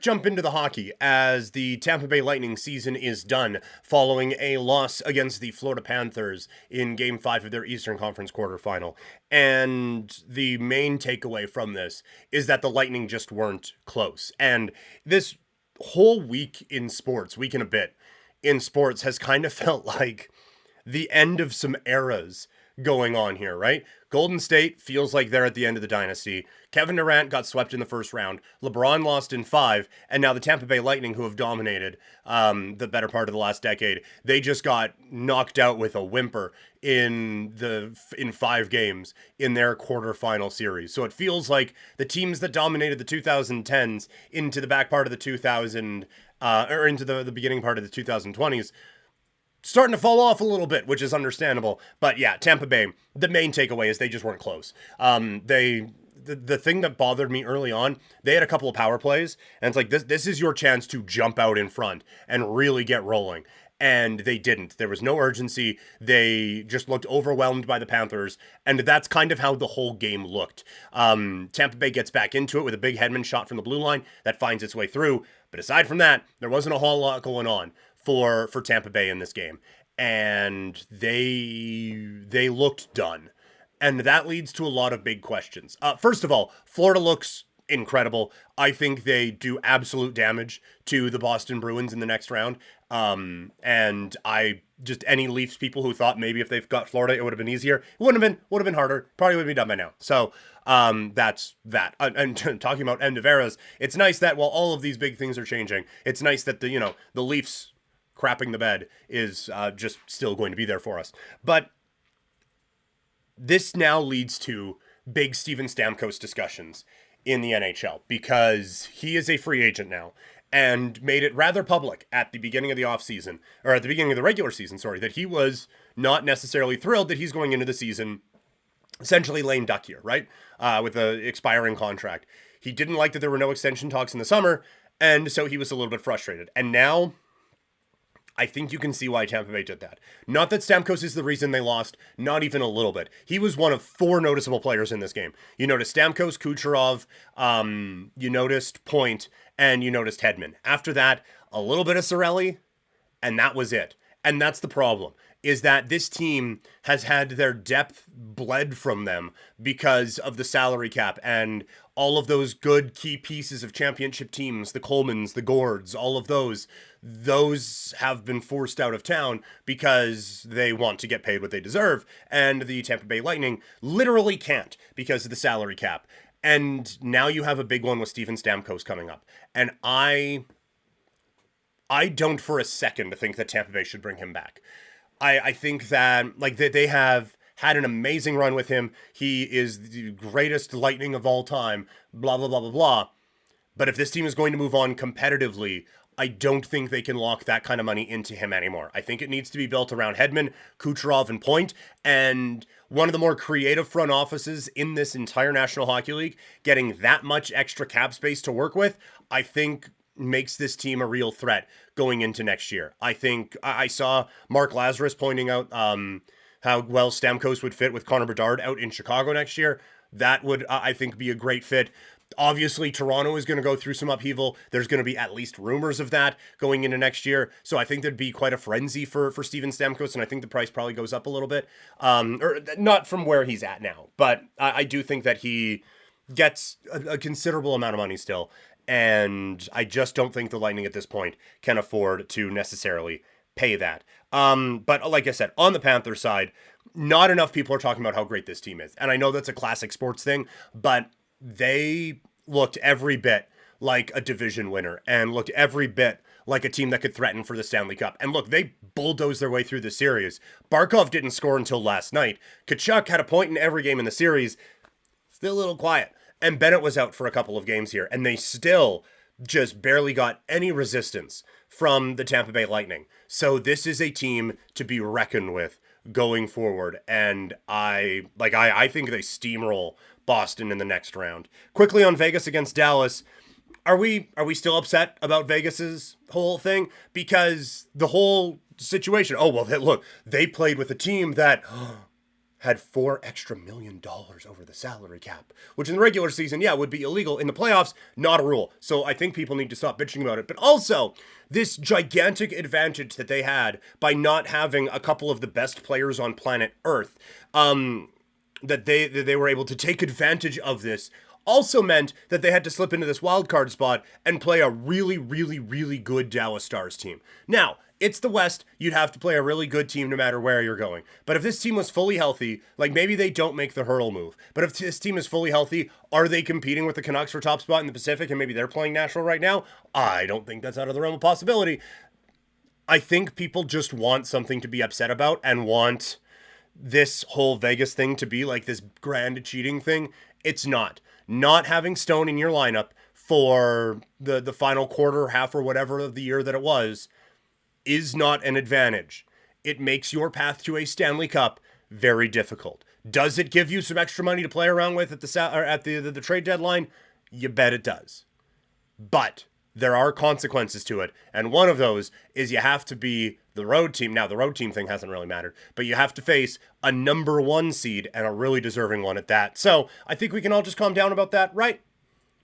quick jump into the hockey as the Tampa Bay Lightning season is done following a loss against the Florida Panthers in Game 5 of their Eastern Conference Quarterfinal. And the main takeaway from this is that the Lightning just weren't close. And this whole week in sports, week and a bit in sports, has kind of felt like the end of some eras going on here, right? Golden State feels like they're at the end of the dynasty. Kevin Durant got swept in the first round. LeBron lost in 5. And now the Tampa Bay Lightning, who have dominated the better part of the last decade, they just got knocked out with a whimper in 5 games in their quarterfinal series. So it feels like the teams that dominated the 2010s into the back part of the into the beginning part of the 2020s starting to fall off a little bit, which is understandable. But yeah, Tampa Bay, the main takeaway is they just weren't close. The thing that bothered me early on, they had a couple of power plays, and it's like, this is your chance to jump out in front and really get rolling. And they didn't. There was no urgency. They just looked overwhelmed by the Panthers, and that's kind of how the whole game looked. Tampa Bay gets back into it with a big Hedman shot from the blue line that finds its way through. But aside from that, there wasn't a whole lot going on for Tampa Bay in this game. And they looked done. And that leads to a lot of big questions. First of all, Florida looks incredible. I think they do absolute damage to the Boston Bruins in the next round. And any Leafs people who thought maybe if they've got Florida, it would have been easier. It would have been harder. Probably would have been done by now. So, that's that. And talking about end of eras, it's nice that while all of these big things are changing, it's nice that the Leafs crapping the bed is just still going to be there for us. But this now leads to big Steven Stamkos discussions in the NHL because he is a free agent now and made it rather public at the beginning of the offseason, or at the beginning of the regular season, that he was not necessarily thrilled that he's going into the season essentially lame duck here, right? With an expiring contract. He didn't like that there were no extension talks in the summer, and so he was a little bit frustrated. And now I think you can see why Tampa Bay did that. Not that Stamkos is the reason they lost, not even a little bit. He was one of 4 noticeable players in this game. You noticed Stamkos, Kucherov, you noticed Point, and you noticed Hedman. After that, a little bit of Cirelli, and that was it. And that's the problem, is that this team has had their depth bled from them because of the salary cap and all of those good key pieces of championship teams, the Colemans, the Gourds, all of those have been forced out of town because they want to get paid what they deserve. And the Tampa Bay Lightning literally can't because of the salary cap. And now you have a big one with Steven Stamkos coming up. And I don't for a second think that Tampa Bay should bring him back. I think that they have had an amazing run with him. He is the greatest Lightning of all time, blah, blah, blah, blah, blah. But if this team is going to move on competitively, I don't think they can lock that kind of money into him anymore. I think it needs to be built around Hedman, Kucherov, and Point. And one of the more creative front offices in this entire National Hockey League, getting that much extra cap space to work with, I think makes this team a real threat going into next year. I think I saw Mark Lazarus pointing out how well Stamkos would fit with Connor Bedard out in Chicago next year. That would, I think, be a great fit. Obviously, Toronto is going to go through some upheaval. There's going to be at least rumors of that going into next year. So I think there'd be quite a frenzy for Steven Stamkos, and I think the price probably goes up a little bit. Or not from where he's at now, but I do think that he gets a considerable amount of money still. And I just don't think the Lightning at this point can afford to necessarily pay that. But like I said, on the Panthers side, not enough people are talking about how great this team is. And I know that's a classic sports thing, but they looked every bit like a division winner and looked every bit like a team that could threaten for the Stanley Cup. And look, they bulldozed their way through the series. Barkov didn't score until last night. Tkachuk had a point in every game in the series. Still a little quiet. And Bennett was out for a couple of games here, and they still just barely got any resistance from the Tampa Bay Lightning. So this is a team to be reckoned with going forward, and I think they steamroll Boston in the next round. Quickly on Vegas against Dallas, are we still upset about Vegas's whole thing? Because the whole situation, look, they played with a team that had $4 extra million over the salary cap, which in the regular season, yeah, would be illegal. In the playoffs, not a rule. So I think people need to stop bitching about it. But also, this gigantic advantage that they had by not having a couple of the best players on planet Earth, that they were able to take advantage of this, also meant that they had to slip into this wild card spot and play a really, really, really good Dallas Stars team. Now, it's the West. You'd have to play a really good team no matter where you're going. But if this team was fully healthy, like maybe they don't make the hurdle move. But if this team is fully healthy, are they competing with the Canucks for top spot in the Pacific and maybe they're playing Nashville right now? I don't think that's out of the realm of possibility. I think people just want something to be upset about and want this whole Vegas thing to be like this grand cheating thing. It's not. Not having Stone in your lineup for the final quarter, half, or whatever of the year that it was, is not an advantage. It makes your path to a Stanley Cup very difficult. Does it give you some extra money to play around with at the trade deadline? You bet it does. But there are consequences to it, and one of those is you have to be the road team. Now, the road team thing hasn't really mattered, but you have to face a number 1 seed and a really deserving one at that. So I think we can all just calm down about that, right?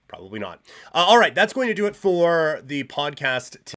Probably not. All right, that's going to do it for the podcast today.